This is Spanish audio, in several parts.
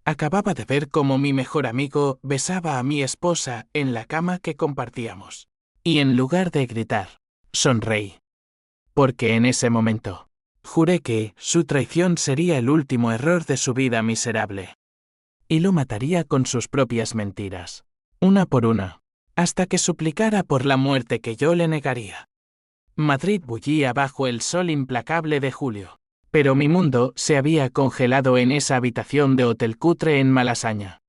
Acababa de ver cómo mi mejor amigo besaba a mi esposa en la cama que compartíamos. Y en lugar de gritar, sonreí. Porque en ese momento, juré que su traición sería el último error de su vida miserable. Y lo mataría con sus propias mentiras, una por una, hasta que suplicara por la muerte que yo le negaría. Madrid bullía bajo el sol implacable de julio. Pero mi mundo se había congelado en esa habitación de hotel cutre en Malasaña.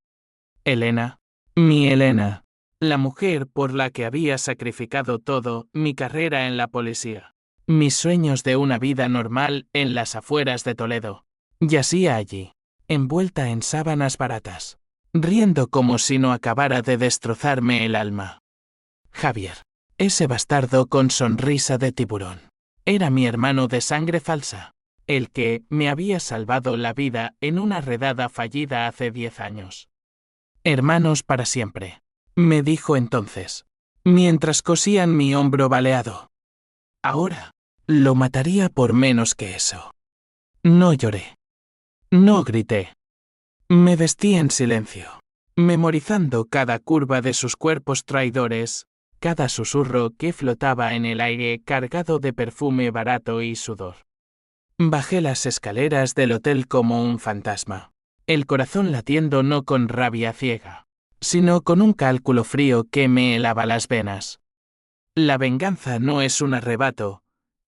Elena, mi Elena, la mujer por la que había sacrificado todo, mi carrera en la policía, mis sueños de una vida normal en las afueras de Toledo, yacía allí, envuelta en sábanas baratas, riendo como si no acabara de destrozarme el alma. Javier, ese bastardo con sonrisa de tiburón, era mi hermano de sangre falsa. El que me había salvado la vida en una redada fallida hace 10 años. Hermanos para siempre, me dijo entonces, mientras cosían mi hombro baleado. Ahora, lo mataría por menos que eso. No lloré. No grité. Me vestí en silencio, memorizando cada curva de sus cuerpos traidores, cada susurro que flotaba en el aire cargado de perfume barato y sudor. Bajé las escaleras del hotel como un fantasma, el corazón latiendo no con rabia ciega, sino con un cálculo frío que me helaba las venas. La venganza no es un arrebato,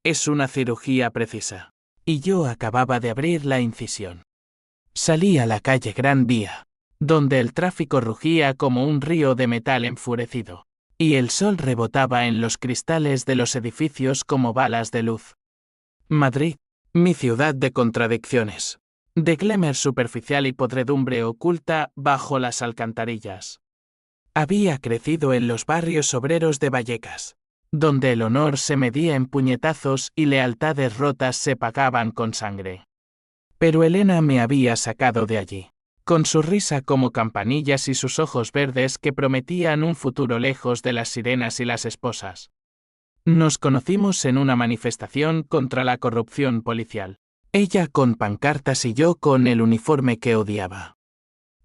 es una cirugía precisa. Y yo acababa de abrir la incisión. Salí a la calle Gran Vía, donde el tráfico rugía como un río de metal enfurecido, y el sol rebotaba en los cristales de los edificios como balas de luz. Madrid, mi ciudad de contradicciones, de glamour superficial y podredumbre oculta bajo las alcantarillas. Había crecido en los barrios obreros de Vallecas, donde el honor se medía en puñetazos y lealtades rotas se pagaban con sangre. Pero Elena me había sacado de allí, con su risa como campanillas y sus ojos verdes que prometían un futuro lejos de las sirenas y las esposas. Nos conocimos en una manifestación contra la corrupción policial. Ella con pancartas y yo con el uniforme que odiaba.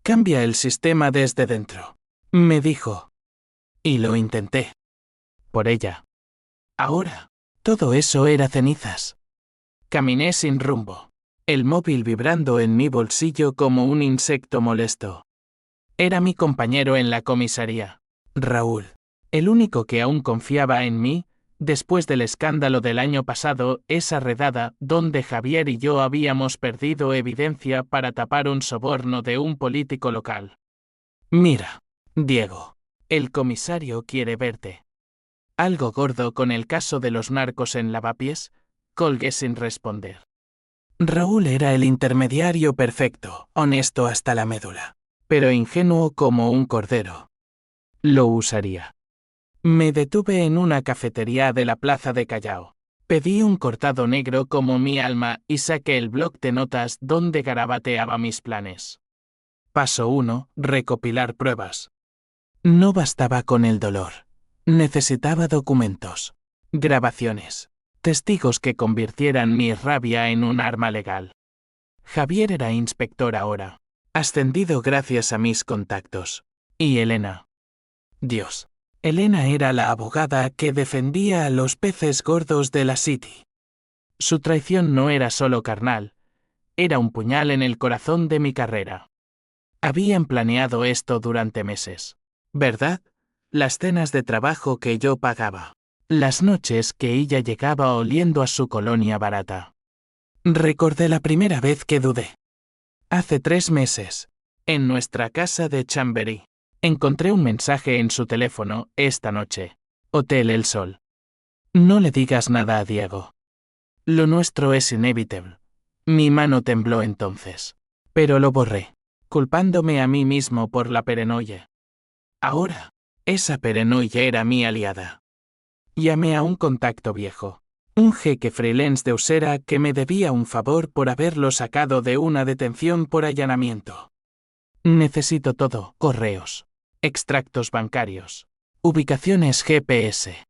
Cambia el sistema desde dentro, me dijo. Y lo intenté. Por ella. Ahora, todo eso era cenizas. Caminé sin rumbo, el móvil vibrando en mi bolsillo como un insecto molesto. Era mi compañero en la comisaría, Raúl, el único que aún confiaba en mí. Después del escándalo del año pasado, esa redada donde Javier y yo habíamos perdido evidencia para tapar un soborno de un político local. Mira, Diego, el comisario quiere verte. Algo gordo con el caso de los narcos en Lavapiés, colgué sin responder. Raúl era el intermediario perfecto, honesto hasta la médula, pero ingenuo como un cordero. Lo usaría. Me detuve en una cafetería de la plaza de Callao. Pedí un cortado negro como mi alma y saqué el bloc de notas donde garabateaba mis planes. Paso 1. Recopilar pruebas. No bastaba con el dolor. Necesitaba documentos, grabaciones, testigos que convirtieran mi rabia en un arma legal. Javier era inspector ahora, ascendido gracias a mis contactos. Y Elena. Dios. Elena era la abogada que defendía a los peces gordos de la City. Su traición no era solo carnal, era un puñal en el corazón de mi carrera. Habían planeado esto durante meses, ¿verdad? Las cenas de trabajo que yo pagaba, las noches que ella llegaba oliendo a su colonia barata. Recordé la primera vez que dudé. Hace 3 meses, en nuestra casa de Chamberí. Encontré un mensaje en su teléfono esta noche. Hotel El Sol. No le digas nada a Diego. Lo nuestro es inevitable. Mi mano tembló entonces. Pero lo borré, culpándome a mí mismo por la paranoia. Ahora, esa paranoia era mi aliada. Llamé a un contacto viejo, un jeque freelance de Usera que me debía un favor por haberlo sacado de una detención por allanamiento. Necesito todo, correos, extractos bancarios, ubicaciones GPS.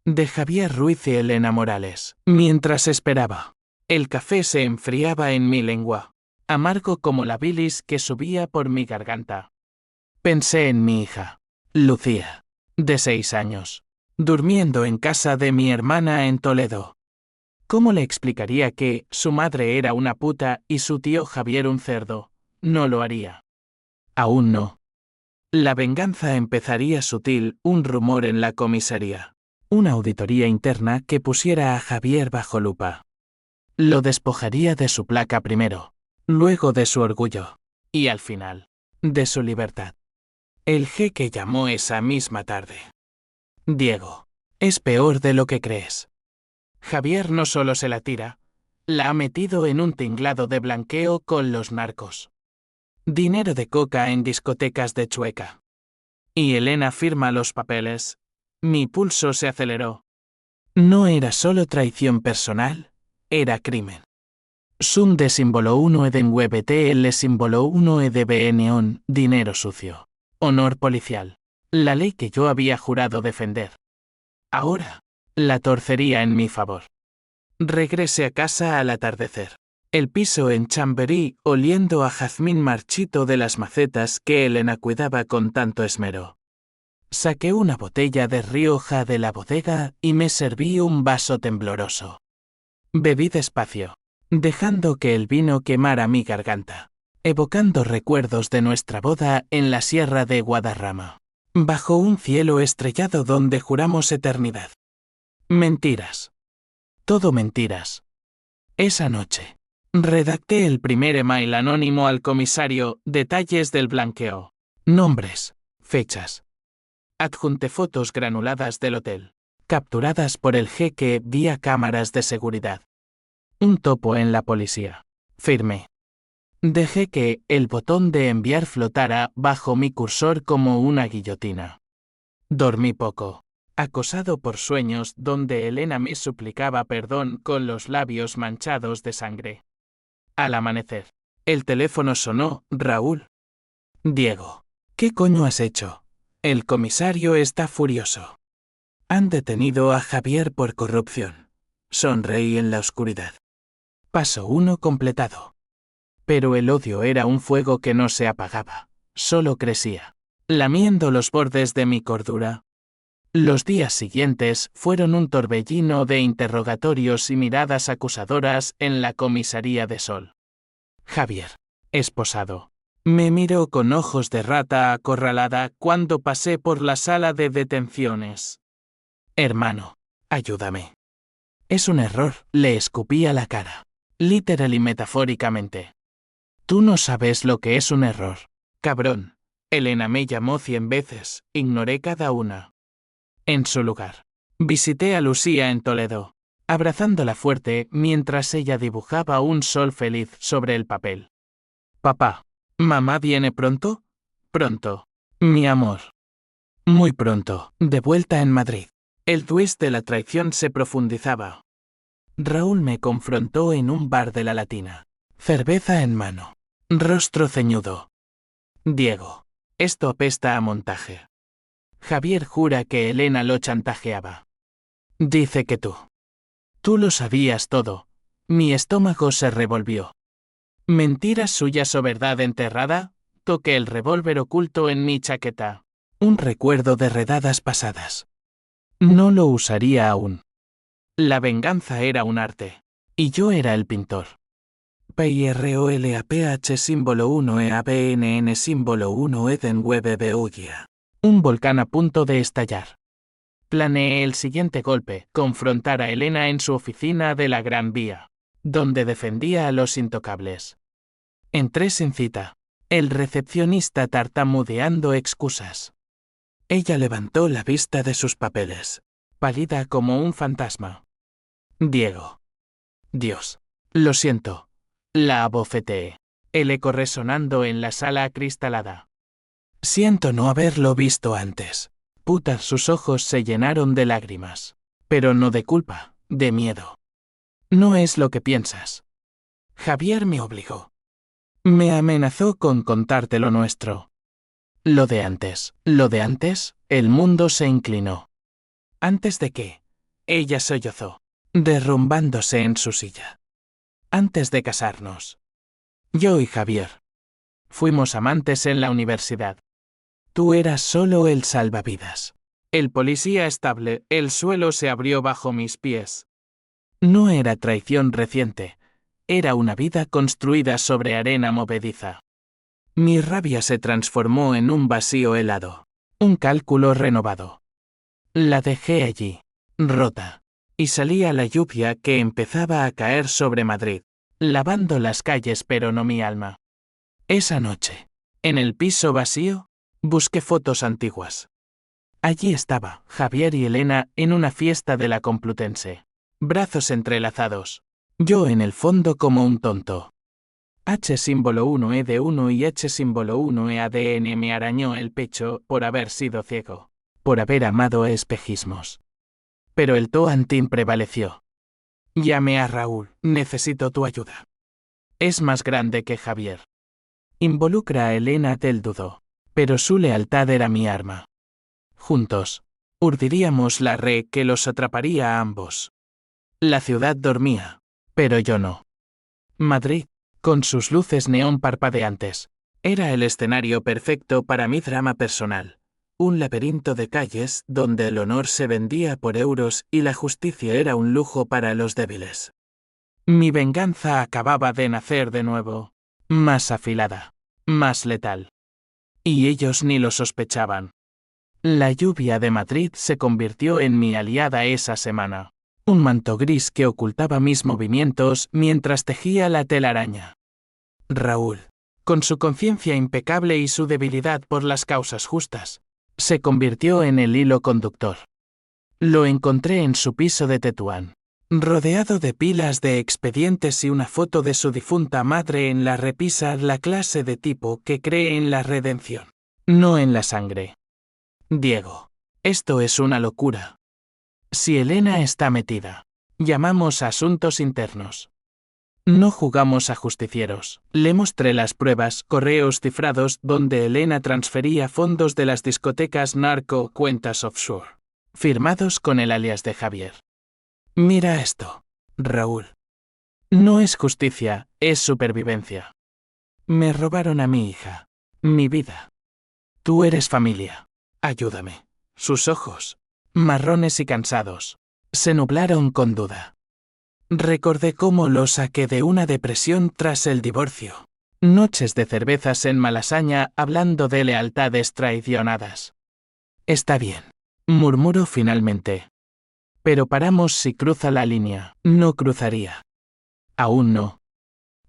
De Javier Ruiz y Elena Morales. Mientras esperaba, el café se enfriaba en mi lengua. amargo como la bilis que subía por mi garganta. Pensé en mi hija, Lucía, de 6 años, durmiendo en casa de mi hermana en Toledo. ¿Cómo le explicaría que su madre era una puta y su tío Javier un cerdo? No lo haría. Aún no. La venganza empezaría sutil, un rumor en la comisaría. Una auditoría interna que pusiera a Javier bajo lupa. Lo despojaría de su placa primero, luego de su orgullo, y al final, de su libertad. El jeque llamó esa misma tarde. Diego, es peor de lo que crees. Javier no solo se la tira, la ha metido en un tinglado de blanqueo con los narcos. Dinero de coca en discotecas de Chueca. Y Elena firma los papeles. Mi pulso se aceleró. No era solo traición personal, era crimen. Sun de símbolo 1 eden WBT símbolo 1 EDBN dinero sucio. Honor policial. La ley que yo había jurado defender. Ahora, la torcería en mi favor. Regrese a casa al atardecer. El piso en Chamberí oliendo a jazmín marchito de las macetas que Elena cuidaba con tanto esmero. Saqué una botella de Rioja de la bodega y me serví un vaso tembloroso. Bebí despacio, dejando que el vino quemara mi garganta, evocando recuerdos de nuestra boda en la sierra de Guadarrama, bajo un cielo estrellado donde juramos eternidad. Mentiras. Todo mentiras. Esa noche, redacté el primer email anónimo al comisario, detalles del blanqueo, nombres, fechas. Adjunté fotos granuladas del hotel, capturadas por el jeque vía cámaras de seguridad. Un topo en la policía. Firmé. Dejé que el botón de enviar flotara bajo mi cursor como una guillotina. Dormí poco, acosado por sueños donde Elena me suplicaba perdón con los labios manchados de sangre. Al amanecer, el teléfono sonó. Raúl. Diego. ¿Qué coño has hecho? El comisario está furioso. Han detenido a Javier por corrupción. Sonreí en la oscuridad. Paso 1 completado. Pero el odio era un fuego que no se apagaba, solo crecía, lamiendo los bordes de mi cordura. Los días siguientes fueron un torbellino de interrogatorios y miradas acusadoras en la comisaría de Sol. Javier, esposado, me miró con ojos de rata acorralada cuando pasé por la sala de detenciones. Hermano, ayúdame. Es un error, le escupí a la cara, literal y metafóricamente. Tú no sabes lo que es un error. Cabrón. Elena me llamó 100 veces, ignoré cada una. En su lugar, visité a Lucía en Toledo, abrazándola fuerte mientras ella dibujaba un sol feliz sobre el papel. Papá, ¿mamá viene pronto? Pronto. Mi amor. Muy pronto, de vuelta en Madrid. El twist de la traición se profundizaba. Raúl me confrontó en un bar de la Latina, cerveza en mano. Rostro ceñudo. Diego, esto apesta a montaje. Javier jura que Elena lo chantajeaba. Dice que tú. Tú lo sabías todo. Mi estómago se revolvió. ¿Mentiras suyas o verdad enterrada? Toqué el revólver oculto en mi chaqueta. Un recuerdo de redadas pasadas. No lo usaría aún. La venganza era un arte. Y yo era el pintor. PIROLAPH símbolo 1 EABNN símbolo 1 Eden WBBUYA. Un volcán a punto de estallar. Planeé el siguiente golpe, confrontar a Elena en su oficina de la Gran Vía, donde defendía a los intocables. Entré sin cita, el recepcionista tartamudeando excusas. Ella levantó la vista de sus papeles, pálida como un fantasma. Diego. Dios. Lo siento. La abofeteé, el eco resonando en la sala acristalada. Siento no haberlo visto antes. Puta, sus ojos se llenaron de lágrimas. Pero no de culpa, de miedo. No es lo que piensas. Javier me obligó. Me amenazó con contarte lo nuestro. Lo de antes, el mundo se inclinó. Antes de que, ella sollozó, derrumbándose en su silla. Antes de casarnos. Yo y Javier. Fuimos amantes en la universidad. Tú eras solo el salvavidas. El policía estable, el suelo se abrió bajo mis pies. No era traición reciente, era una vida construida sobre arena movediza. Mi rabia se transformó en un vacío helado, un cálculo renovado. La dejé allí, rota, y salí a la lluvia que empezaba a caer sobre Madrid, lavando las calles pero no mi alma. Esa noche, en el piso vacío, busqué fotos antiguas. Allí estaba Javier y Elena en una fiesta de la Complutense, brazos entrelazados, yo en el fondo como un tonto. H símbolo 1 de 1 y H símbolo 1 ADN me arañó el pecho por haber sido ciego, por haber amado espejismos. Pero el Toantín prevaleció. Llamé a Raúl, necesito tu ayuda. Es más grande que Javier. Involucra a Elena del dudó, pero su lealtad era mi arma. Juntos, urdiríamos la red que los atraparía a ambos. La ciudad dormía, pero yo no. Madrid, con sus luces neón parpadeantes, era el escenario perfecto para mi drama personal. Un laberinto de calles donde el honor se vendía por euros y la justicia era un lujo para los débiles. Mi venganza acababa de nacer de nuevo, más afilada, más letal. Y ellos ni lo sospechaban. La lluvia de Madrid se convirtió en mi aliada esa semana. Un manto gris que ocultaba mis movimientos mientras tejía la telaraña. Raúl, con su conciencia impecable y su debilidad por las causas justas, se convirtió en el hilo conductor. Lo encontré en su piso de Tetuán, rodeado de pilas de expedientes y una foto de su difunta madre en la repisa, la clase de tipo que cree en la redención, no en la sangre. Diego, esto es una locura. Si Elena está metida, llamamos a asuntos internos. No jugamos a justicieros. Le mostré las pruebas, correos cifrados donde Elena transfería fondos de las discotecas narco cuentas offshore, firmados con el alias de Javier. Mira esto, Raúl. No es justicia, es supervivencia. Me robaron a mi hija, mi vida. Tú eres familia. Ayúdame. Sus ojos, marrones y cansados, se nublaron con duda. Recordé cómo lo saqué de una depresión tras el divorcio. Noches de cervezas en Malasaña hablando de lealtades traicionadas. Está bien, murmuró finalmente. Pero paramos si cruza la línea. No cruzaría. Aún no.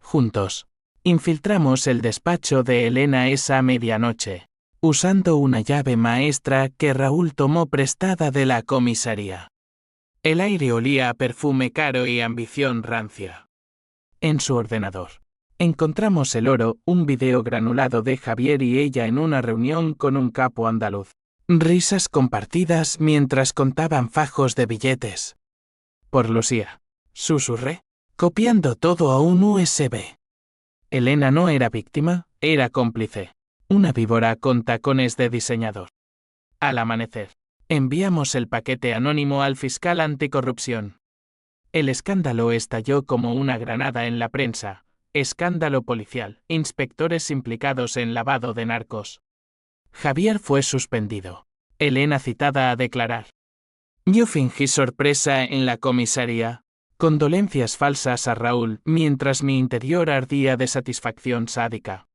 Juntos, infiltramos el despacho de Elena esa medianoche, usando una llave maestra que Raúl tomó prestada de la comisaría. El aire olía a perfume caro y ambición rancia. En su ordenador, encontramos el oro, un video granulado de Javier y ella en una reunión con un capo andaluz. Risas compartidas mientras contaban fajos de billetes. Por Lucía, susurré, copiando todo a un USB. Elena no era víctima, era cómplice. Una víbora con tacones de diseñador. Al amanecer, enviamos el paquete anónimo al fiscal anticorrupción. El escándalo estalló como una granada en la prensa. Escándalo policial, inspectores implicados en lavado de narcos. Javier fue suspendido. Elena citada a declarar. Yo fingí sorpresa en la comisaría. Condolencias falsas a Raúl mientras mi interior ardía de satisfacción sádica.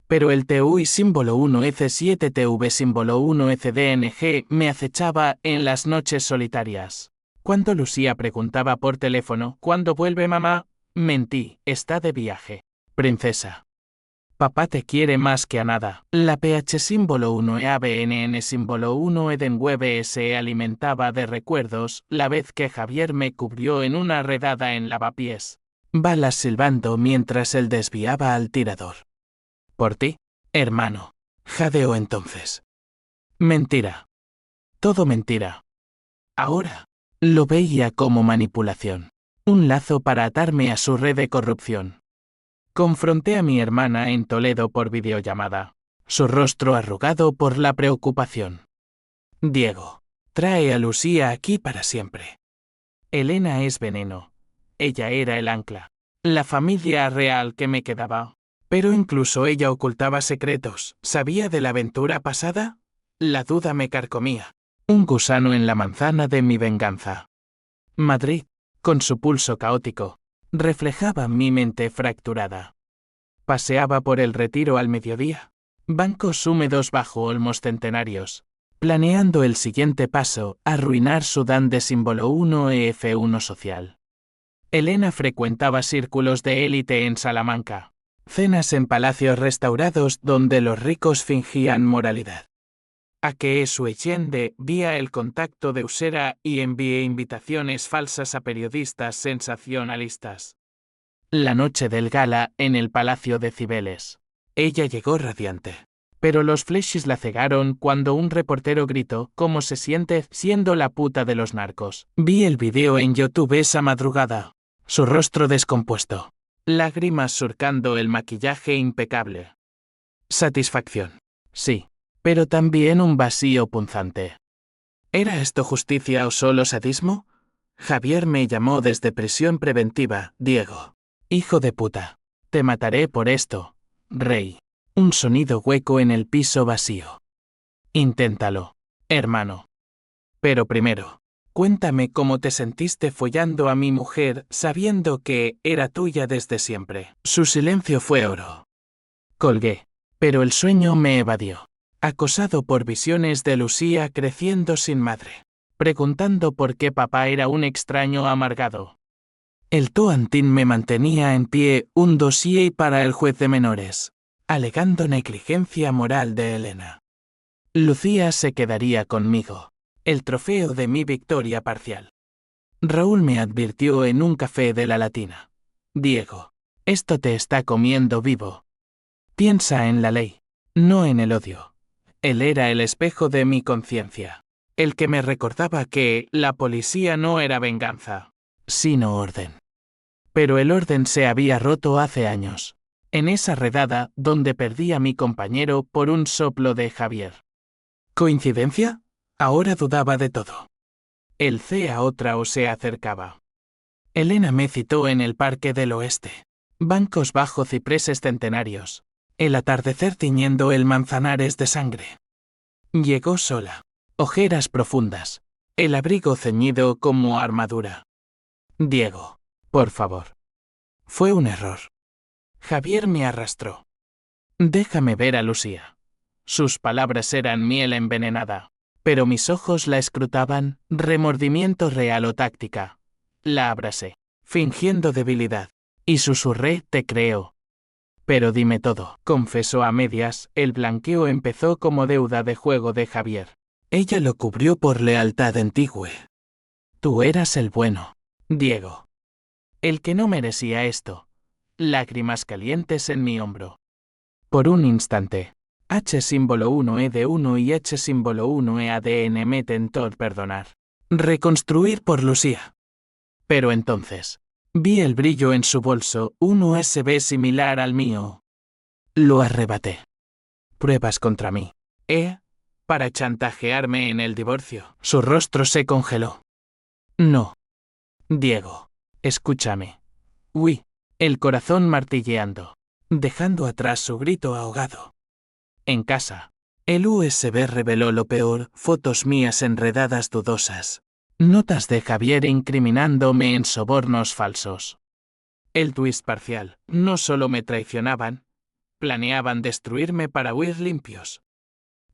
Pero el TUI símbolo 1EC7 TV símbolo 1ECDNG me acechaba en las noches solitarias. Cuando Lucía preguntaba por teléfono ¿cuándo vuelve mamá? Mentí, está de viaje. Princesa. Papá te quiere más que a nada. La PH símbolo 1EABNN símbolo 1EDENWeb se alimentaba de recuerdos la vez que Javier me cubrió en una redada en lavapiés. Balas silbando mientras él desviaba al tirador. Por ti, hermano. Jadeó entonces. Mentira. Todo mentira. Ahora, lo veía como manipulación. Un lazo para atarme a su red de corrupción. Confronté a mi hermana en Toledo por videollamada. Su rostro arrugado por la preocupación. Diego, trae a Lucía aquí para siempre. Elena es veneno. Ella era el ancla. La familia real que me quedaba. Pero incluso ella ocultaba secretos. ¿Sabía de la aventura pasada? La duda me carcomía. Un gusano en la manzana de mi venganza. Madrid, con su pulso caótico, reflejaba mi mente fracturada. Paseaba por el Retiro al mediodía, bancos húmedos bajo olmos centenarios, planeando el siguiente paso, arruinar Sudán de símbolo 1 e F1 social. Elena frecuentaba círculos de élite en Salamanca, cenas en palacios restaurados donde los ricos fingían moralidad. A que su Echende vía el contacto de Usera y envié invitaciones falsas a periodistas sensacionalistas. La noche del gala en el Palacio de Cibeles. Ella llegó radiante. Pero los flashes la cegaron cuando un reportero gritó ¿cómo se siente siendo la puta de los narcos? Vi el video en YouTube esa madrugada. Su rostro descompuesto. Lágrimas surcando el maquillaje impecable. Satisfacción. Sí. Pero también un vacío punzante. ¿Era esto justicia o solo sadismo? Javier me llamó desde prisión preventiva, Diego. Hijo de puta. Te mataré por esto, Rey. Un sonido hueco en el piso vacío. Inténtalo, hermano. Pero primero, cuéntame cómo te sentiste follando a mi mujer sabiendo que era tuya desde siempre. Su silencio fue oro. Colgué, pero el sueño me evadió. Acosado por visiones de Lucía creciendo sin madre, preguntando por qué papá era un extraño amargado. El Toantín me mantenía en pie un dossier para el juez de menores, alegando negligencia moral de Elena. Lucía se quedaría conmigo, el trofeo de mi victoria parcial. Raúl me advirtió en un café de la Latina. Diego, esto te está comiendo vivo. Piensa en la ley, no en el odio. Él era el espejo de mi conciencia, el que me recordaba que la policía no era venganza, sino orden. Pero el orden se había roto hace años, en esa redada donde perdí a mi compañero por un soplo de Javier. ¿Coincidencia? Ahora dudaba de todo. El a otra o se acercaba. Elena me citó en el Parque del Oeste, bancos bajo cipreses centenarios. El atardecer tiñendo el Manzanares de sangre. Llegó sola. Ojeras profundas. El abrigo ceñido como armadura. Diego, por favor. Fue un error. Javier me arrastró. Déjame ver a Lucía. Sus palabras eran miel envenenada, pero mis ojos la escrutaban, remordimiento real o táctica. La abracé, fingiendo debilidad, y susurré, te creo. Pero dime todo, confesó a medias, el blanqueo empezó como deuda de juego de Javier. Ella lo cubrió por lealtad antigua. Tú eras el bueno, Diego. El que no merecía esto. Lágrimas calientes en mi hombro. Por un instante, H símbolo 1 de 1 y H símbolo 1 ADN me tentó perdonar. Reconstruir por Lucía. Pero entonces, vi el brillo en su bolso, un USB similar al mío. Lo arrebaté. Pruebas contra mí. Para chantajearme en el divorcio. Su rostro se congeló. No. Diego, escúchame. Uy, el corazón martilleando, dejando atrás su grito ahogado. En casa, el USB reveló lo peor, fotos mías enredadas dudosas. Notas de Javier incriminándome en sobornos falsos. El twist parcial, no solo me traicionaban, planeaban destruirme para huir limpios.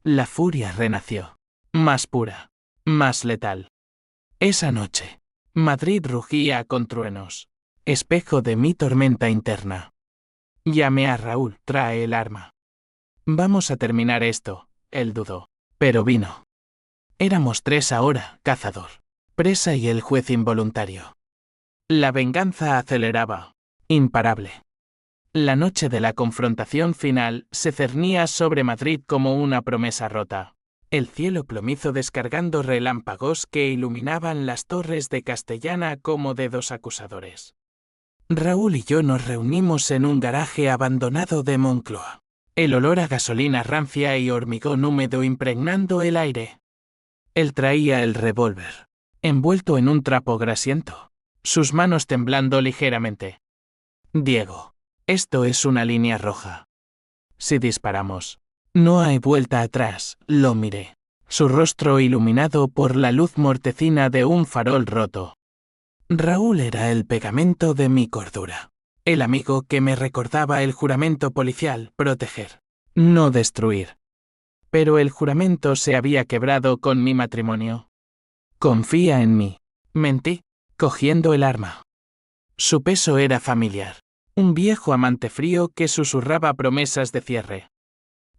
La furia renació, más pura, más letal. Esa noche, Madrid rugía con truenos, espejo de mi tormenta interna. Llamé a Raúl, trae el arma. Vamos a terminar esto, él dudó, pero vino. Éramos 3 ahora, cazador, presa y el juez involuntario. La venganza aceleraba, imparable. La noche de la confrontación final se cernía sobre Madrid como una promesa rota. El cielo plomizo descargando relámpagos que iluminaban las torres de Castellana como dedos acusadores. Raúl y yo nos reunimos en un garaje abandonado de Moncloa. El olor a gasolina rancia y hormigón húmedo impregnando el aire. Él traía el revólver, envuelto en un trapo grasiento, sus manos temblando ligeramente. Diego, Esto es una línea roja. Si disparamos, no hay vuelta atrás, lo miré. Su rostro iluminado por la luz mortecina de un farol roto. Raúl era el pegamento de mi cordura. El amigo que me recordaba el juramento policial, proteger, no destruir. Pero el juramento se había quebrado con mi matrimonio. Confía en mí. Mentí, cogiendo el arma. Su peso era familiar. Un viejo amante frío que susurraba promesas de cierre.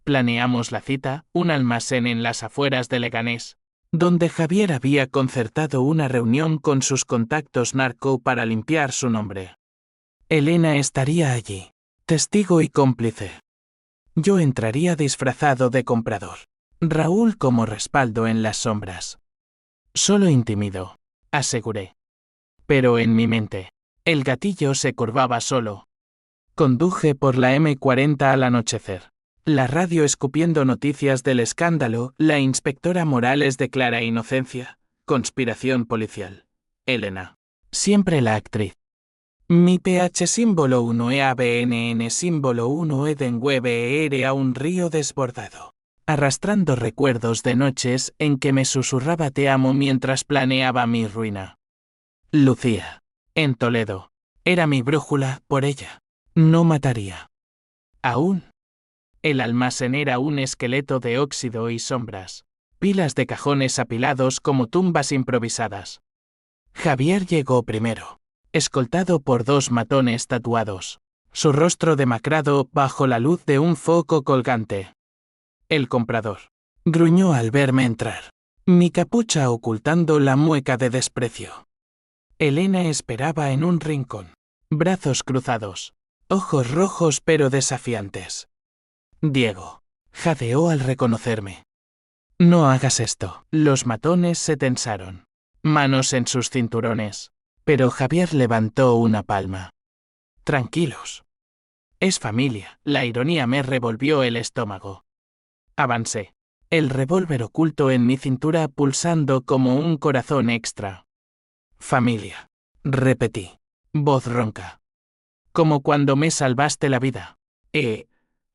Planeamos la cita, un almacén en las afueras de Leganés, donde Javier había concertado una reunión con sus contactos narco para limpiar su nombre. Elena estaría allí, testigo y cómplice. Yo entraría disfrazado de comprador. Raúl como respaldo en las sombras. Solo intimido, aseguré. Pero en mi mente, el gatillo se curvaba solo. Conduje por la M40 al anochecer. La radio escupiendo noticias del escándalo, la inspectora Morales declara inocencia, conspiración policial. Elena. Siempre la actriz. Mi PH símbolo 1 EABNN símbolo 1 EDENWEBER a un río desbordado. Arrastrando recuerdos de noches en que me susurraba te amo mientras planeaba mi ruina. Lucía. En Toledo. Era mi brújula, por ella. No mataría. Aún. El almacén era un esqueleto de óxido y sombras. Pilas de cajones apilados como tumbas improvisadas. Javier llegó primero, escoltado por 2 matones tatuados, su rostro demacrado bajo la luz de un foco colgante. El comprador gruñó al verme entrar, mi capucha ocultando la mueca de desprecio. Elena esperaba en un rincón, brazos cruzados, ojos rojos pero desafiantes. Diego jadeó al reconocerme. No hagas esto. Los matones se tensaron, manos en sus cinturones, pero Javier levantó una palma. Tranquilos. Es familia. La ironía me revolvió el estómago. Avancé, el revólver oculto en mi cintura pulsando como un corazón extra. Familia. Repetí, voz ronca. Como cuando me salvaste la vida.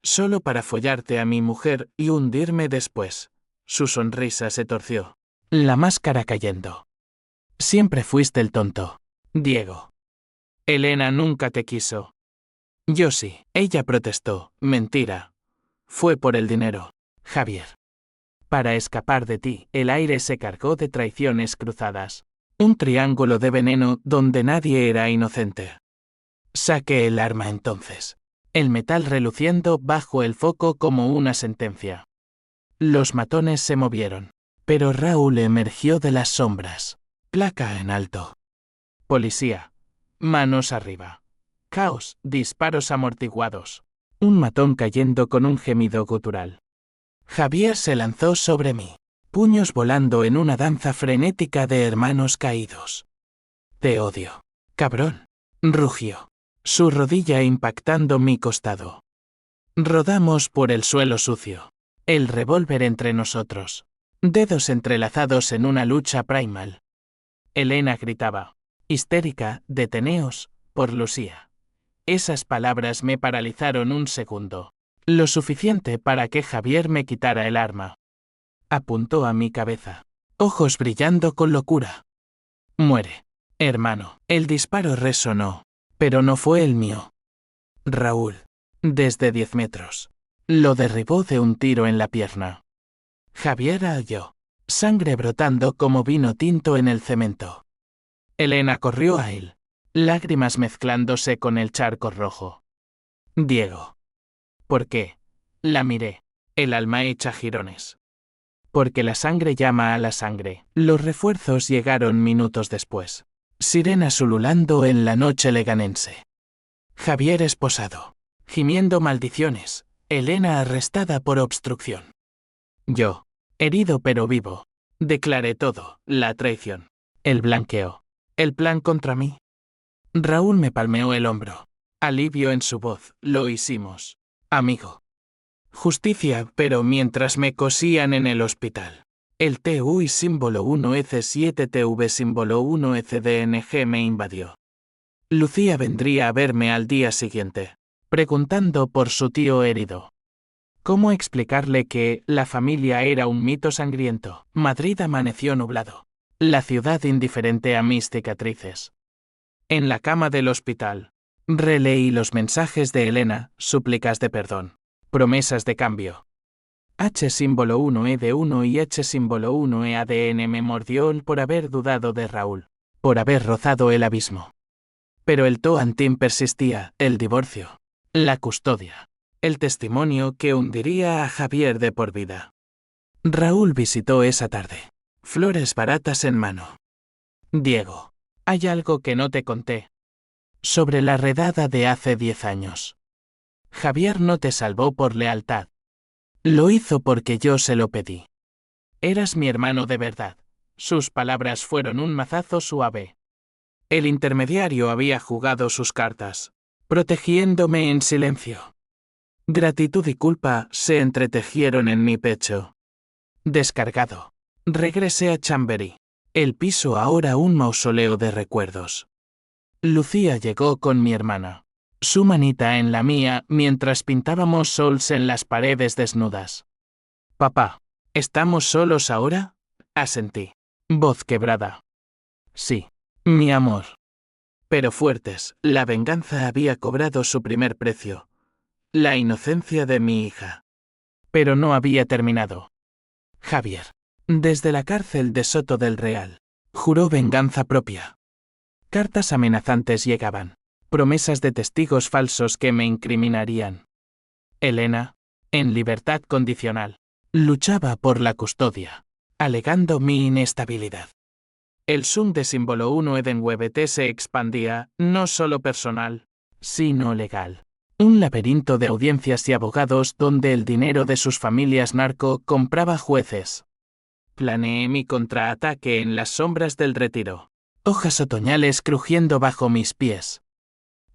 Solo para follarte a mi mujer y hundirme después. Su sonrisa se torció, la máscara cayendo. Siempre fuiste el tonto, Diego. Elena nunca te quiso. Yo sí, ella protestó. Mentira. Fue por el dinero, Javier. Para escapar de ti, el aire se cargó de traiciones cruzadas. Un triángulo de veneno donde nadie era inocente. Saqué el arma entonces. El metal reluciendo bajo el foco como una sentencia. Los matones se movieron, pero Raúl emergió de las sombras. Placa en alto. Policía. Manos arriba. Caos, disparos amortiguados. Un matón cayendo con un gemido gutural. Javier se lanzó sobre mí, puños volando en una danza frenética de hermanos caídos. Te odio, cabrón, rugió, su rodilla impactando mi costado. Rodamos por el suelo sucio. El revólver entre nosotros. Dedos entrelazados en una lucha primal. Elena gritaba, histérica, deteneos, por Lucía. Esas palabras me paralizaron un segundo. Lo suficiente para que Javier me quitara el arma. Apuntó a mi cabeza, ojos brillando con locura. Muere, hermano. El disparo resonó, pero no fue el mío. Raúl, desde 10 metros. Lo derribó de un tiro en la pierna. Javier halló, sangre brotando como vino tinto en el cemento. Elena corrió a él, lágrimas mezclándose con el charco rojo. Diego. ¿Por qué? La miré, el alma hecha jirones. Porque la sangre llama a la sangre. Los refuerzos llegaron minutos después. Sirenas ululando en la noche leganense. Javier esposado, gimiendo maldiciones. Elena arrestada por obstrucción. Yo, herido pero vivo, declaré todo, la traición, el blanqueo, el plan contra mí. Raúl me palmeó el hombro, alivio en su voz, lo hicimos, amigo. Justicia, pero mientras me cosían en el hospital. El TU y símbolo 1EC7TV símbolo 1ECDNG me invadió. Lucía vendría a verme al día siguiente. preguntando por su tío herido. ¿Cómo explicarle que la familia era un mito sangriento? Madrid amaneció nublado. La ciudad indiferente a mis cicatrices. En la cama del hospital, releí los mensajes de Elena, súplicas de perdón, promesas de cambio. H símbolo 1 de 1 y H símbolo 1 ADN me mordió por haber dudado de Raúl, por haber rozado el abismo. Pero el Toantín persistía, el divorcio, la custodia, el testimonio que hundiría a Javier de por vida. Raúl visitó esa tarde, flores baratas en mano. Diego, hay algo que no te conté. Sobre la redada de hace 10 años. Javier no te salvó por lealtad. Lo hizo porque yo se lo pedí. Eras mi hermano de verdad. Sus palabras fueron un mazazo suave. El intermediario había jugado sus cartas, protegiéndome en silencio. Gratitud y culpa se entretejieron en mi pecho. Descargado, regresé a Chamberí. El piso ahora un mausoleo de recuerdos. Lucía llegó con mi hermana, su manita en la mía mientras pintábamos sols en las paredes desnudas. Papá, ¿estamos solos ahora? Asentí. Voz quebrada. Sí, mi amor. Pero fuertes, la venganza había cobrado su primer precio. La inocencia de mi hija. Pero no había terminado. Javier, desde la cárcel de Soto del Real, juró venganza propia. Cartas amenazantes llegaban, promesas de testigos falsos que me incriminarían. Elena, en libertad condicional, luchaba por la custodia, alegando mi inestabilidad. El Zoom de símbolo 1 Edenwbt se expandía, no solo personal, sino legal. Un laberinto de audiencias y abogados donde el dinero de sus familias narco compraba jueces. Planeé mi contraataque en las sombras del retiro. Hojas otoñales crujiendo bajo mis pies.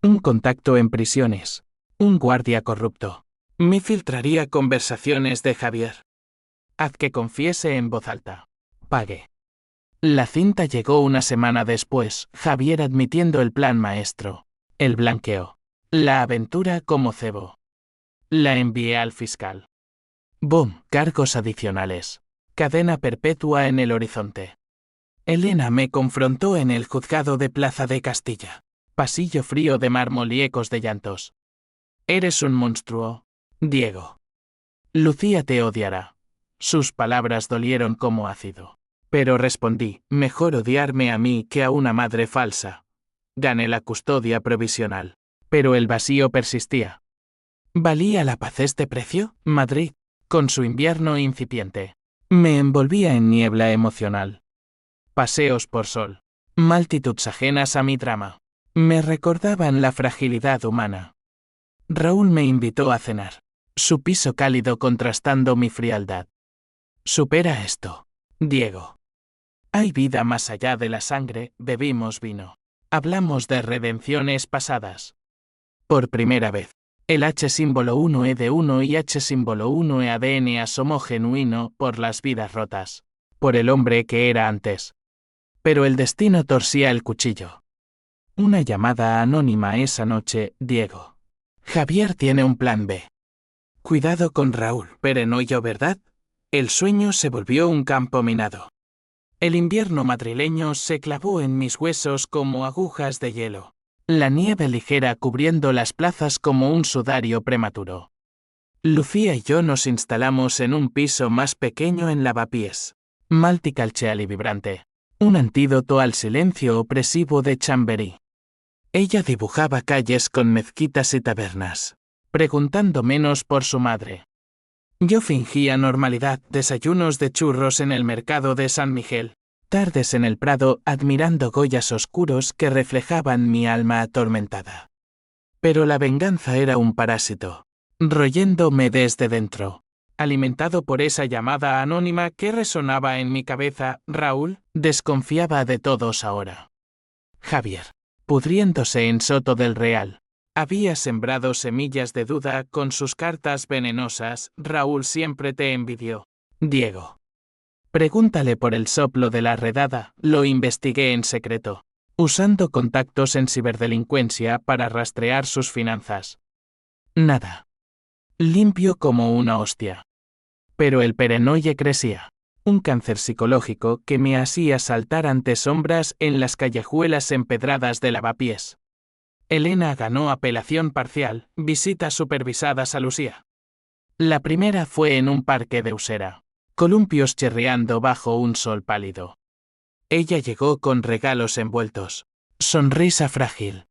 Un contacto en prisiones. Un guardia corrupto. Me filtraría conversaciones de Javier. Haz que confiese en voz alta. Pague. La cinta llegó una semana después, Javier admitiendo el plan maestro. El blanqueo. La aventura como cebo. La envié al fiscal. Boom, cargos adicionales. Cadena perpetua en el horizonte. Elena me confrontó en el juzgado de Plaza de Castilla. Pasillo frío de mármol y ecos de llantos. Eres un monstruo, Diego. Lucía te odiará. Sus palabras dolieron como ácido. Pero respondí, mejor odiarme a mí que a una madre falsa. Gané la custodia provisional. Pero el vacío persistía. ¿Valía la paz este precio? Madrid, con su invierno incipiente, me envolvía en niebla emocional. Paseos por sol, multitudes ajenas a mi drama, me recordaban la fragilidad humana. Raúl me invitó a cenar, su piso cálido contrastando mi frialdad. Supera esto, Diego. Hay vida más allá de la sangre, bebimos vino. Hablamos de redenciones pasadas. Por primera vez, el H símbolo 1 de 1 y H símbolo 1 ADN asomó genuino por las vidas rotas, por el hombre que era antes. Pero el destino torcía el cuchillo. Una llamada anónima esa noche, Diego. Javier tiene un plan B. Cuidado con Raúl, paranoio, ¿verdad? El sueño se volvió un campo minado. El invierno madrileño se clavó en mis huesos como agujas de hielo. La nieve ligera cubriendo las plazas como un sudario prematuro. Lucía y yo nos instalamos en un piso más pequeño en Lavapiés. Multicalcheal y vibrante. Un antídoto al silencio opresivo de Chamberí. Ella dibujaba calles con mezquitas y tabernas, preguntando menos por su madre. Yo fingía normalidad, desayunos de churros en el mercado de San Miguel, tardes en el Prado admirando goyas oscuros que reflejaban mi alma atormentada. Pero la venganza era un parásito, royéndome desde dentro. Alimentado por esa llamada anónima que resonaba en mi cabeza, Raúl desconfiaba de todos ahora. Javier, pudriéndose en Soto del Real, había sembrado semillas de duda con sus cartas venenosas. Raúl siempre te envidió, Diego. Pregúntale por el soplo de la redada. Lo investigué en secreto, usando contactos en ciberdelincuencia para rastrear sus finanzas. Nada. Limpio como una hostia. Pero el perenoide crecía. Un cáncer psicológico que me hacía saltar ante sombras en las callejuelas empedradas de Lavapiés. Elena ganó apelación parcial, visitas supervisadas a Lucía. La primera fue en un parque de Usera. Columpios chirriando bajo un sol pálido. Ella llegó con regalos envueltos. Sonrisa frágil.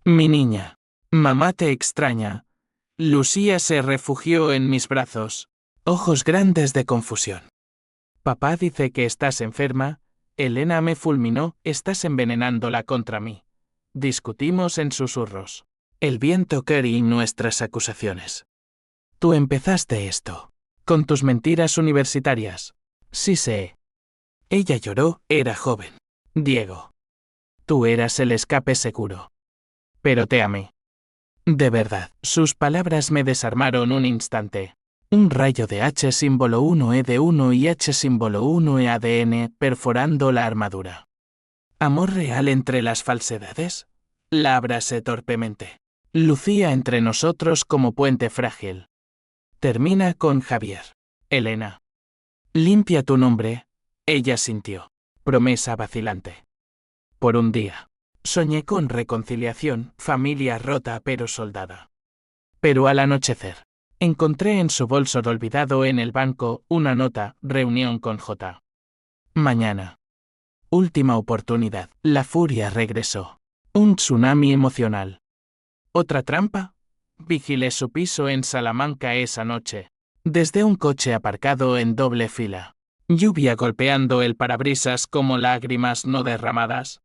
Mi niña. Mamá te extraña. Lucía se refugió en mis brazos. Ojos grandes de confusión. Papá dice que estás enferma. Elena me fulminó, estás envenenándola contra mí. Discutimos en susurros. El viento quería nuestras acusaciones. Tú empezaste esto. Con tus mentiras universitarias. Sí sé. Ella lloró, era joven. Diego. Tú eras el escape seguro. Pero te amé. De verdad, sus palabras me desarmaron un instante. Un rayo de H símbolo 1E de 1 y H símbolo 1E ADN perforando la armadura. ¿Amor real entre las falsedades? La abracé torpemente. Lucía entre nosotros como puente frágil. Termina con Javier. Elena. Limpia tu nombre. Ella sintió. Promesa vacilante. Por un día. Soñé con reconciliación, familia rota pero soldada. Pero al anochecer, encontré en su bolso olvidado en el banco una nota, reunión con J. Mañana. Última oportunidad. La furia regresó. Un tsunami emocional. ¿Otra trampa? Vigilé su piso en Salamanca esa noche. Desde un coche aparcado en doble fila. Lluvia golpeando el parabrisas como lágrimas no derramadas.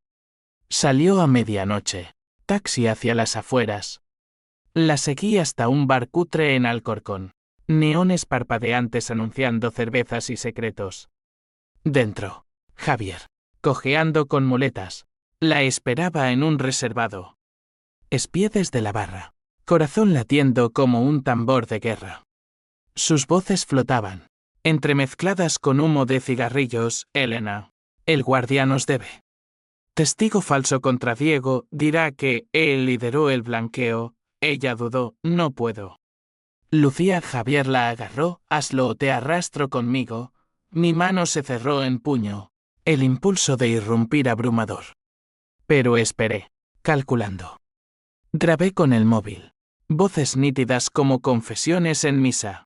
Salió a medianoche. Taxi hacia las afueras. La seguí hasta un bar cutre en Alcorcón. Neones parpadeantes anunciando cervezas y secretos. Dentro. Javier. Cojeando con muletas. La esperaba en un reservado. Espié desde la barra. Corazón latiendo como un tambor de guerra. Sus voces flotaban. Entremezcladas con humo de cigarrillos, Elena. El guardia nos debe. Testigo falso contra Diego dirá que él lideró el blanqueo. Ella dudó, no puedo. Lucía Javier la agarró, hazlo o te arrastro conmigo. Mi mano se cerró en puño. El impulso de irrumpir abrumador. Pero esperé, calculando. Grabé con el móvil. Voces nítidas como confesiones en misa.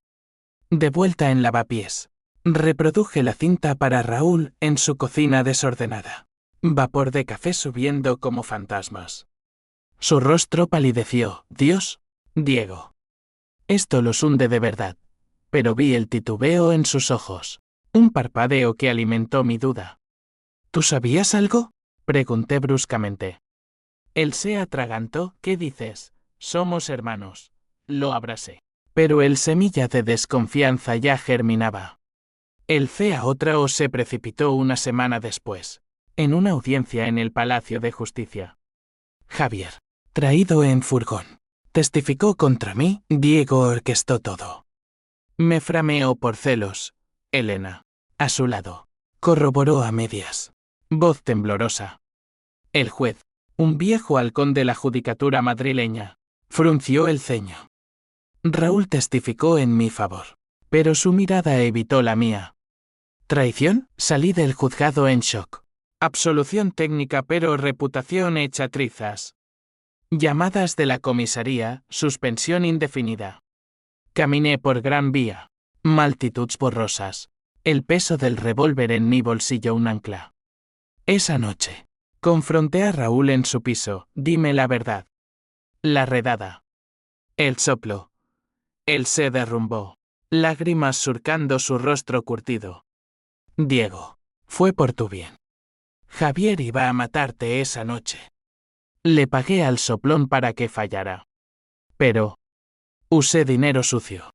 De vuelta en Lavapiés. Reproduje la cinta para Raúl en su cocina desordenada. Vapor de café subiendo como fantasmas. Su rostro palideció. Dios, Diego. Esto los hunde de verdad. Pero vi el titubeo en sus ojos. Un parpadeo que alimentó mi duda. ¿Tú sabías algo? Pregunté bruscamente. Él se atragantó. ¿Qué dices? Somos hermanos. Lo abracé. Pero el semilla de desconfianza ya germinaba. El CEA otra o se precipitó una semana después, en una audiencia en el Palacio de Justicia. Javier, traído en furgón, testificó contra mí, Diego orquestó todo. Me frameó por celos. Elena, a su lado, corroboró a medias. Voz temblorosa. El juez, un viejo halcón de la judicatura madrileña, frunció el ceño. Raúl testificó en mi favor, pero su mirada evitó la mía. ¿Traición? Salí del juzgado en shock. Absolución técnica pero reputación hecha trizas. Llamadas de la comisaría, suspensión indefinida. Caminé por Gran Vía. Multitudes borrosas. El peso del revólver en mi bolsillo un ancla. Esa noche. Confronté a Raúl en su piso, dime la verdad. La redada. El soplo. Él se derrumbó. Lágrimas surcando su rostro curtido. Diego, fue por tu bien. Javier iba a matarte esa noche. Le pagué al soplón para que fallara. Pero usé dinero sucio.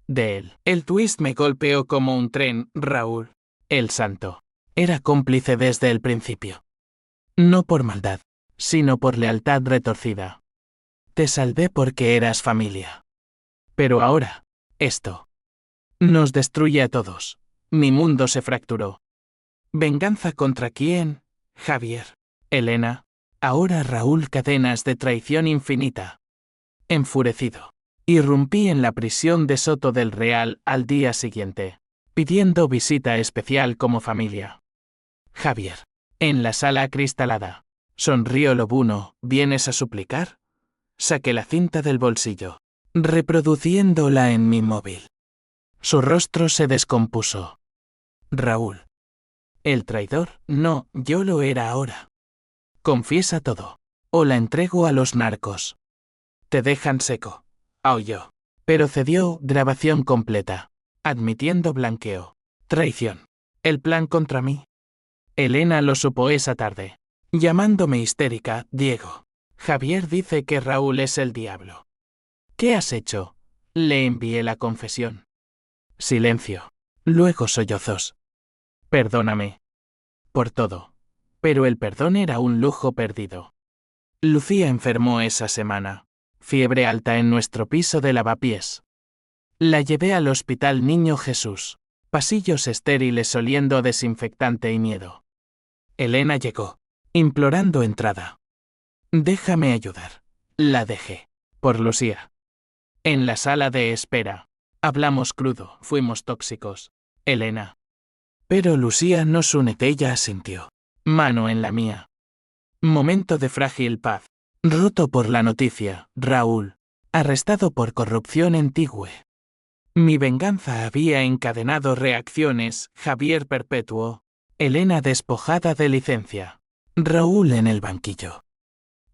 De él. El twist me golpeó como un tren, Raúl. El santo. Era cómplice desde el principio. No por maldad, sino por lealtad retorcida. Te salvé porque eras familia. Pero ahora, esto. Nos destruye a todos. Mi mundo se fracturó. ¿Venganza contra quién? Javier. Elena. Ahora Raúl cadenas de traición infinita. Enfurecido. Irrumpí en la prisión de Soto del Real al día siguiente, pidiendo visita especial como familia. Javier. En la sala acristalada. Sonrió Lobuno. ¿Vienes a suplicar? Saqué la cinta del bolsillo, reproduciéndola en mi móvil. Su rostro se descompuso. Raúl. El traidor, no, yo lo era ahora. Confiesa todo, o la entrego a los narcos. Te dejan seco. Aulló. Pero cedió. Grabación completa. Admitiendo blanqueo. Traición. El plan contra mí. Elena lo supo esa tarde. Llamándome histérica, Diego. Javier dice que Raúl es el diablo. ¿Qué has hecho? Le envié la confesión. Silencio. Luego sollozos. Perdóname. Por todo. Pero el perdón era un lujo perdido. Lucía enfermó esa semana. Fiebre alta en nuestro piso de lavapiés. La llevé al hospital Niño Jesús. Pasillos estériles oliendo a desinfectante y miedo. Elena llegó, implorando entrada. Déjame ayudar. La dejé. Por Lucía. En la sala de espera. Hablamos crudo, fuimos tóxicos. Elena. Pero Lucía nos une. Ella asintió. Mano en la mía. Momento de frágil paz. Roto por la noticia, Raúl. Arrestado por corrupción en Tigüe. Mi venganza había encadenado reacciones. Javier perpetuo. Elena despojada de licencia. Raúl en el banquillo.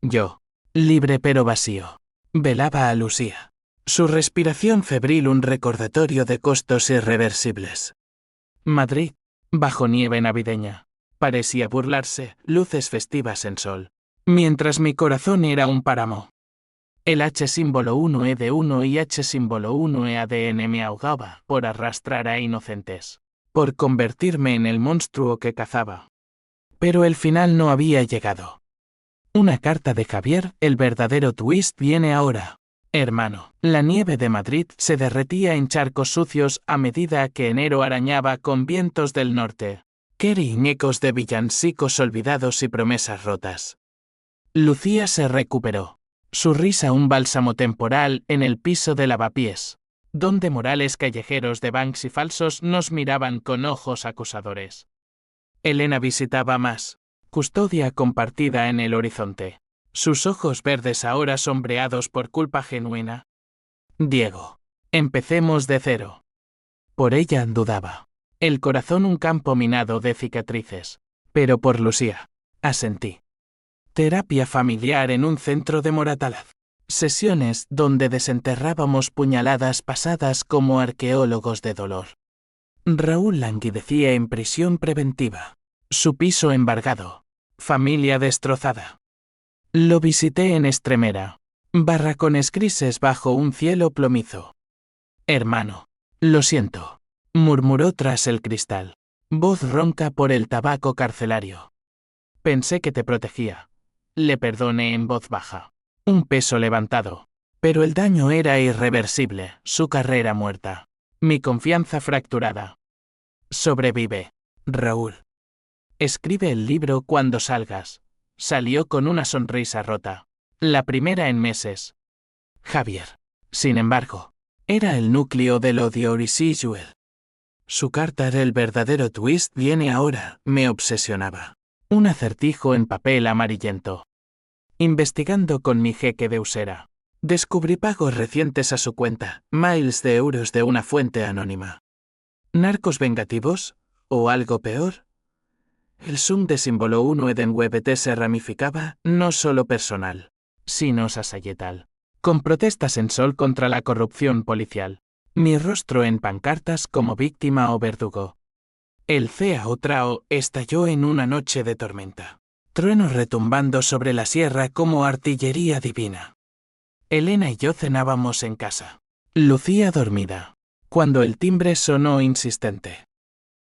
Yo, libre pero vacío, velaba a Lucía. Su respiración febril un recordatorio de costos irreversibles. Madrid, bajo nieve navideña. Parecía burlarse, luces festivas en sol. Mientras mi corazón era un páramo. El H símbolo 1E de 1 y H símbolo 1E ADN me ahogaba por arrastrar a inocentes. Por convertirme en el monstruo que cazaba. Pero el final no había llegado. Una carta de Javier, el verdadero twist viene ahora. Hermano, la nieve de Madrid se derretía en charcos sucios a medida que enero arañaba con vientos del norte. Ecos de villancicos olvidados y promesas rotas. Lucía se recuperó. Su risa un bálsamo temporal en el piso de lavapiés, donde morales callejeros de Banksy falsos nos miraban con ojos acusadores. Elena visitaba más. Custodia compartida en el horizonte. Sus ojos verdes ahora sombreados por culpa genuina. Diego. Empecemos de cero. Por ella dudaba. El corazón un campo minado de cicatrices. Pero por Lucía. Asentí. Terapia familiar en un centro de Moratalaz. Sesiones donde desenterrábamos puñaladas pasadas como arqueólogos de dolor. Raúl languidecía en prisión preventiva. Su piso embargado. Familia destrozada. Lo visité en Extremera. Barracones grises bajo un cielo plomizo. Hermano. Lo siento. Murmuró tras el cristal. Voz ronca por el tabaco carcelario. Pensé que te protegía. Le perdoné en voz baja. Un peso levantado. Pero el daño era irreversible, su carrera muerta. Mi confianza fracturada. Sobrevive. Raúl. Escribe el libro cuando salgas. Salió con una sonrisa rota. La primera en meses. Javier. Sin embargo, era el núcleo del odio residual. Su carta era el verdadero twist viene ahora, me obsesionaba. Un acertijo en papel amarillento. Investigando con mi jeque de Usera. Descubrí pagos recientes a su cuenta, miles de euros de una fuente anónima. ¿Narcos vengativos? ¿O algo peor? El Zoom de símbolo 1 Eden WebT se ramificaba, no solo personal, sino sasayetal. Con protestas en sol contra la corrupción policial. Mi rostro en pancartas como víctima o verdugo. El CAO Trao estalló en una noche de tormenta. Truenos retumbando sobre la sierra como artillería divina. Elena y yo cenábamos en casa. Lucía dormida. Cuando el timbre sonó insistente.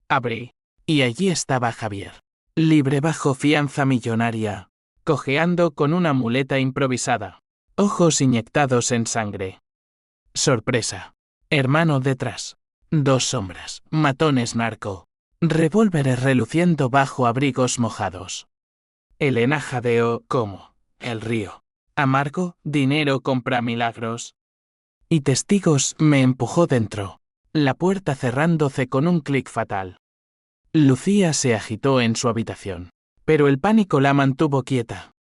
Abrí. Y allí estaba Javier. Libre bajo fianza millonaria. Cojeando con una muleta improvisada. Ojos inyectados en sangre. Sorpresa. Hermano detrás. Dos sombras. Matones narco. Revólveres reluciendo bajo abrigos mojados. Elena jadeó como el río. Amargo, dinero compra milagros. Y testigos me empujó dentro, la puerta cerrándose con un clic fatal. Lucía se agitó en su habitación, pero el pánico la mantuvo quieta.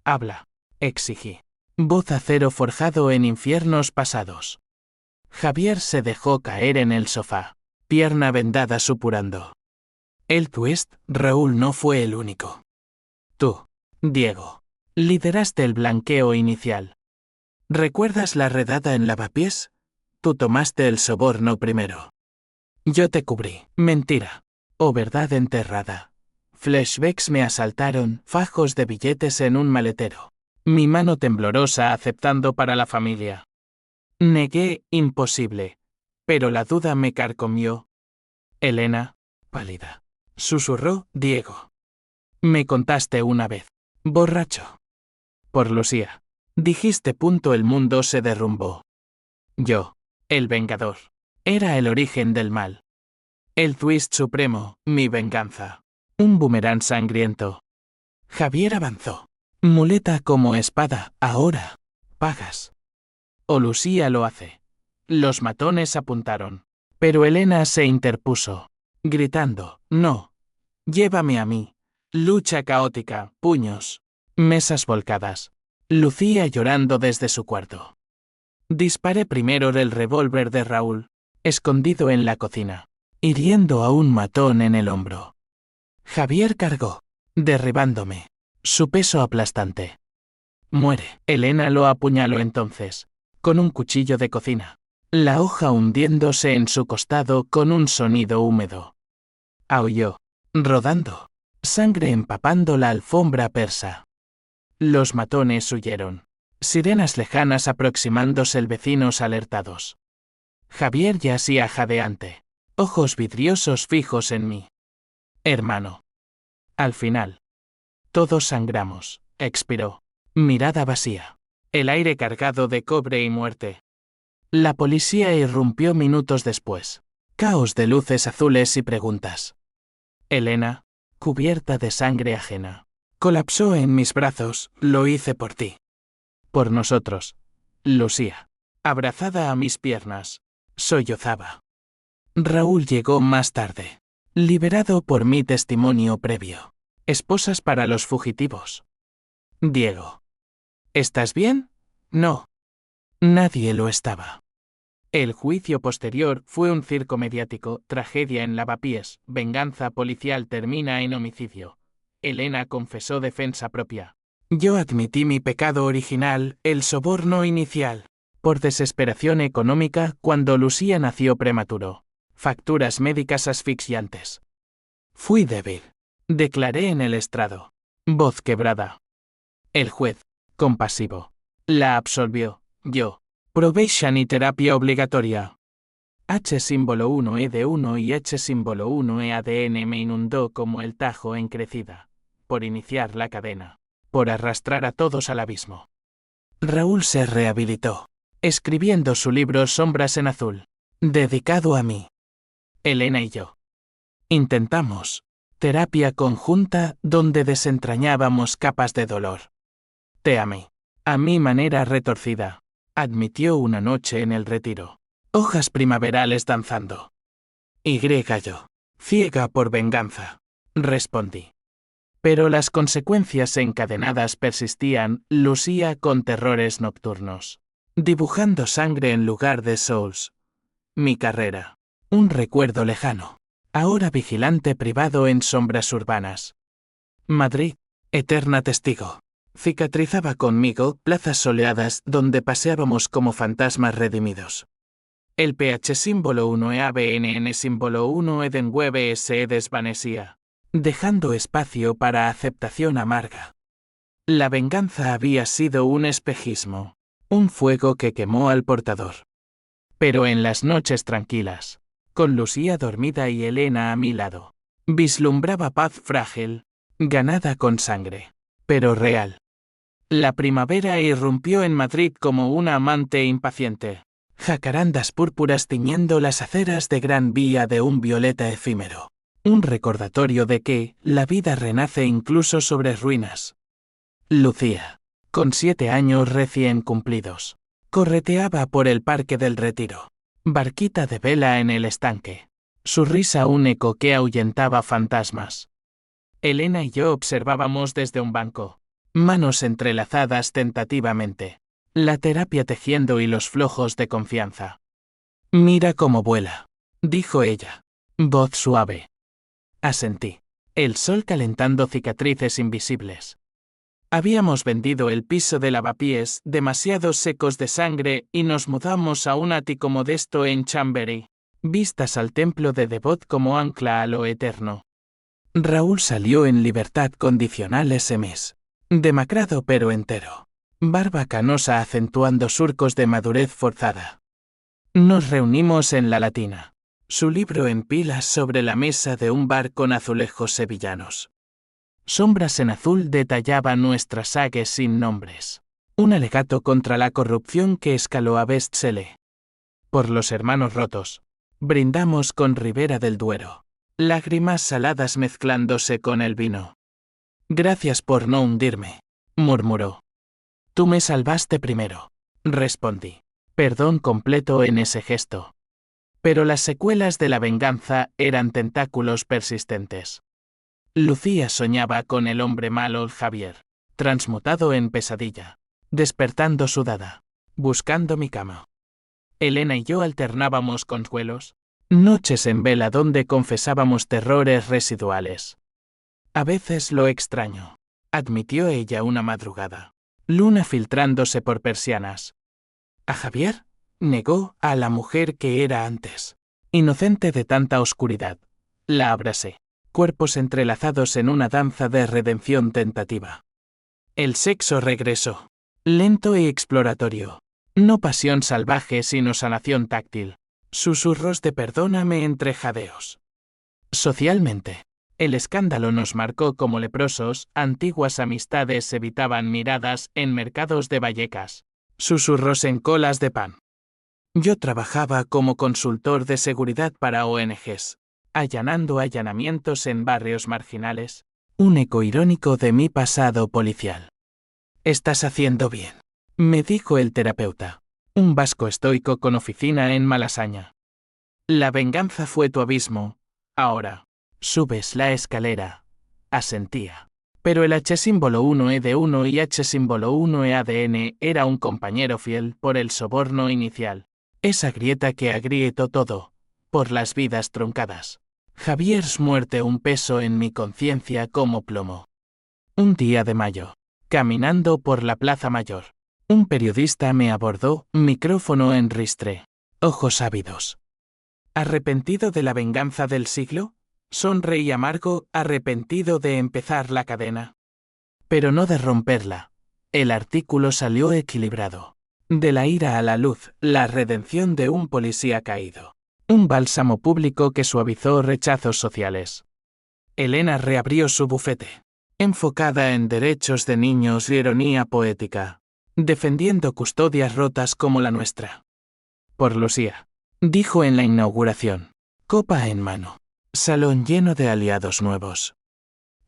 Habla, exigí. Voz acero forjado en infiernos pasados. Javier se dejó caer en el sofá, pierna vendada supurando. El twist, Raúl no fue el único. Tú, Diego, lideraste el blanqueo inicial. ¿Recuerdas la redada en Lavapiés? Tú tomaste el soborno primero. Yo te cubrí. Mentira. O verdad enterrada. Flashbacks me asaltaron, fajos de billetes en un maletero. Mi mano temblorosa aceptando para la familia. Negué, imposible. Pero la duda me carcomió. Elena, pálida. Susurró Diego. Me contaste una vez. Borracho. Por Lucía. Dijiste punto el mundo se derrumbó. Yo, el vengador. Era el origen del mal. El twist supremo, mi venganza. Un boomerang sangriento. Javier avanzó. Muleta como espada, ahora. Pagas. O Lucía lo hace. Los matones apuntaron. Pero Elena se interpuso, gritando, no. Llévame a mí. Lucha caótica, puños. Mesas volcadas. Lucía llorando desde su cuarto. Disparé primero del revólver de Raúl, escondido en la cocina, hiriendo a un matón en el hombro. Javier cargó, derribándome, su peso aplastante. Muere. Elena lo apuñaló entonces, con un cuchillo de cocina, la hoja hundiéndose en su costado con un sonido húmedo. Aulló, rodando, sangre empapando la alfombra persa. Los matones huyeron. Sirenas lejanas aproximándose, el vecinos alertados. Javier yacía jadeante, ojos vidriosos fijos en mí. Hermano. Al final. Todos sangramos, expiró. Mirada vacía. El aire cargado de cobre y muerte. La policía irrumpió minutos después. Caos de luces azules y preguntas. Elena, cubierta de sangre ajena, colapsó en mis brazos, lo hice por ti. Por nosotros. Lucía, abrazada a mis piernas, sollozaba. Raúl llegó más tarde, liberado por mi testimonio previo. Esposas para los fugitivos. Diego. ¿Estás bien? No. Nadie lo estaba. El juicio posterior fue un circo mediático, tragedia en Lavapiés, venganza policial termina en homicidio. Elena confesó defensa propia. Yo admití mi pecado original, el soborno inicial, por desesperación económica cuando Lucía nació prematuro. Facturas médicas asfixiantes. Fui débil. Declaré en el estrado. Voz quebrada. El juez, compasivo, la absolvió. Yo. Probation y terapia obligatoria. H símbolo 1 E de 1 y H símbolo 1 E ADN me inundó como el Tajo en crecida. Por iniciar la cadena. Por arrastrar a todos al abismo. Raúl se rehabilitó, escribiendo su libro Sombras en Azul, dedicado a mí. Elena y yo. Intentamos. Terapia conjunta donde desentrañábamos capas de dolor. Te amé. A mi manera retorcida. Admitió una noche en el retiro. Hojas primaverales danzando. Y yo. Ciega por venganza. Respondí. Pero las consecuencias encadenadas persistían, Lucía con terrores nocturnos. Dibujando sangre en lugar de souls. Mi carrera. Un recuerdo lejano. Ahora vigilante privado en sombras urbanas. Madrid, eterna testigo. Cicatrizaba conmigo plazas soleadas donde paseábamos como fantasmas redimidos. El PH símbolo 1 e ABNN símbolo 1 Edenweb se desvanecía, dejando espacio para aceptación amarga. La venganza había sido un espejismo, un fuego que quemó al portador. Pero en las noches tranquilas, con Lucía dormida y Elena a mi lado, vislumbraba paz frágil, ganada con sangre, pero real. La primavera irrumpió en Madrid como una amante impaciente. Jacarandas púrpuras tiñendo las aceras de Gran Vía de un violeta efímero. Un recordatorio de que la vida renace incluso sobre ruinas. Lucía, con 7 años recién cumplidos, Correteaba por el Parque del Retiro. Barquita de vela en el estanque. Su risa un eco que ahuyentaba fantasmas. Elena y yo observábamos desde un banco. Manos entrelazadas tentativamente. La terapia tejiendo hilos flojos de confianza. Mira cómo vuela, dijo ella. Voz suave. Asentí. El sol calentando cicatrices invisibles. Habíamos vendido el piso de lavapiés, demasiado secos de sangre, y nos mudamos a un ático modesto en Chambery. Vistas al templo de Devot como ancla a lo eterno. Raúl salió en libertad condicional ese mes. Demacrado pero entero. Barba canosa acentuando surcos de madurez forzada. Nos reunimos en la Latina. Su libro en pilas sobre la mesa de un bar con azulejos sevillanos. Sombras en azul detallaban nuestras sagas sin nombres. Un alegato contra la corrupción que escaló a bestseller. Por los hermanos rotos. Brindamos con Ribera del Duero. Lágrimas saladas mezclándose con el vino. Gracias por no hundirme, murmuró. Tú me salvaste primero, respondí. Perdón completo en ese gesto. Pero las secuelas de la venganza eran tentáculos persistentes. Lucía soñaba con el hombre malo Javier, transmutado en pesadilla, despertando sudada, buscando mi cama. Elena y yo alternábamos consuelos, noches en vela donde confesábamos terrores residuales. A veces lo extraño, admitió ella una madrugada. Luna filtrándose por persianas. ¿A Javier? Negó a la mujer que era antes. Inocente de tanta oscuridad. La abracé. Cuerpos entrelazados en una danza de redención tentativa. El sexo regresó. Lento y exploratorio. No pasión salvaje sino sanación táctil. Susurros de perdóname entre jadeos. Socialmente. El escándalo nos marcó como leprosos, antiguas amistades evitaban miradas en mercados de Vallecas. Susurros en colas de pan. Yo trabajaba como consultor de seguridad para ONGs, allanando allanamientos en barrios marginales, un eco irónico de mi pasado policial. Estás haciendo bien, me dijo el terapeuta, un vasco estoico con oficina en Malasaña. La venganza fue tu abismo, ahora. Subes la escalera. Asentía. Pero el H-1E1 y H-1E-ADN era un compañero fiel por el soborno inicial. Esa grieta que agrietó todo. Por las vidas truncadas. Javier's muerte un peso en mi conciencia como plomo. Un día de mayo. Caminando por la Plaza Mayor. Un periodista me abordó, micrófono en ristre. Ojos ávidos. ¿Arrepentido de la venganza del siglo? Sonreí amargo, arrepentido de empezar la cadena. Pero no de romperla. El artículo salió equilibrado. De la ira a la luz, la redención de un policía caído. Un bálsamo público que suavizó rechazos sociales. Elena reabrió su bufete. Enfocada en derechos de niños y ironía poética. Defendiendo custodias rotas como la nuestra. Por Lucía. Dijo en la inauguración. Copa en mano. Salón lleno de aliados nuevos.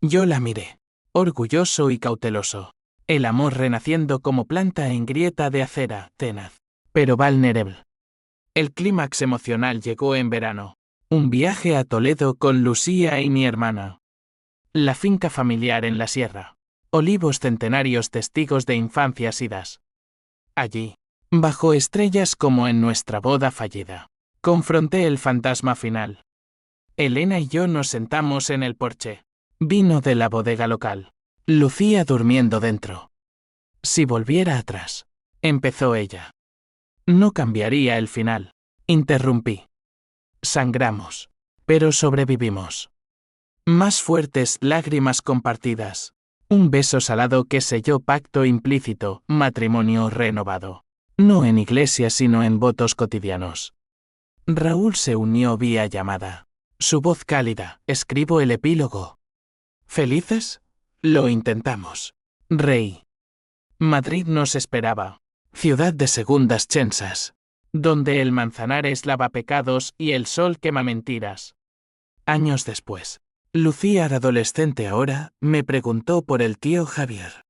Yo la miré, orgulloso y cauteloso. El amor renaciendo como planta en grieta de acera, tenaz, pero vulnerable. El clímax emocional llegó en verano. Un viaje a Toledo con Lucía y mi hermana. La finca familiar en la sierra. Olivos centenarios testigos de infancias idas. Allí, bajo estrellas como en nuestra boda fallida, confronté el fantasma final. Elena y yo nos sentamos en el porche. Vino de la bodega local. Lucía durmiendo dentro. Si volviera atrás, empezó ella. No cambiaría el final. Interrumpí. Sangramos. Pero sobrevivimos. Más fuertes lágrimas compartidas. Un beso salado que selló pacto implícito, matrimonio renovado. No en iglesia sino en votos cotidianos. Raúl se unió vía llamada. Su voz cálida, escribo el epílogo. ¿Felices? Lo intentamos. Rey. Madrid nos esperaba. Ciudad de segundas chances. Donde el Manzanares lava pecados y el sol quema mentiras. Años después. Lucía, adolescente ahora, me preguntó por el tío Javier.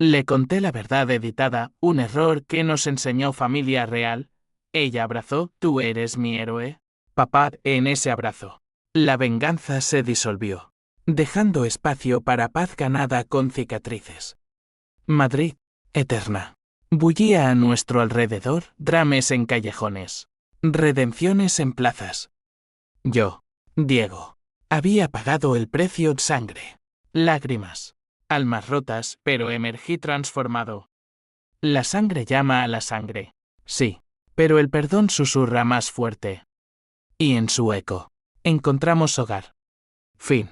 Le conté la verdad editada, un error que nos enseñó Familia Real. Ella abrazó, tú eres mi héroe. Papá, en ese abrazo. La venganza se disolvió, dejando espacio para paz ganada con cicatrices. Madrid, eterna. Bullía a nuestro alrededor, drames en callejones, redenciones en plazas. Yo, Diego, había pagado el precio de sangre, lágrimas, almas rotas, pero emergí transformado. La sangre llama a la sangre, sí, pero el perdón susurra más fuerte. Y en su eco, encontramos hogar. Fin.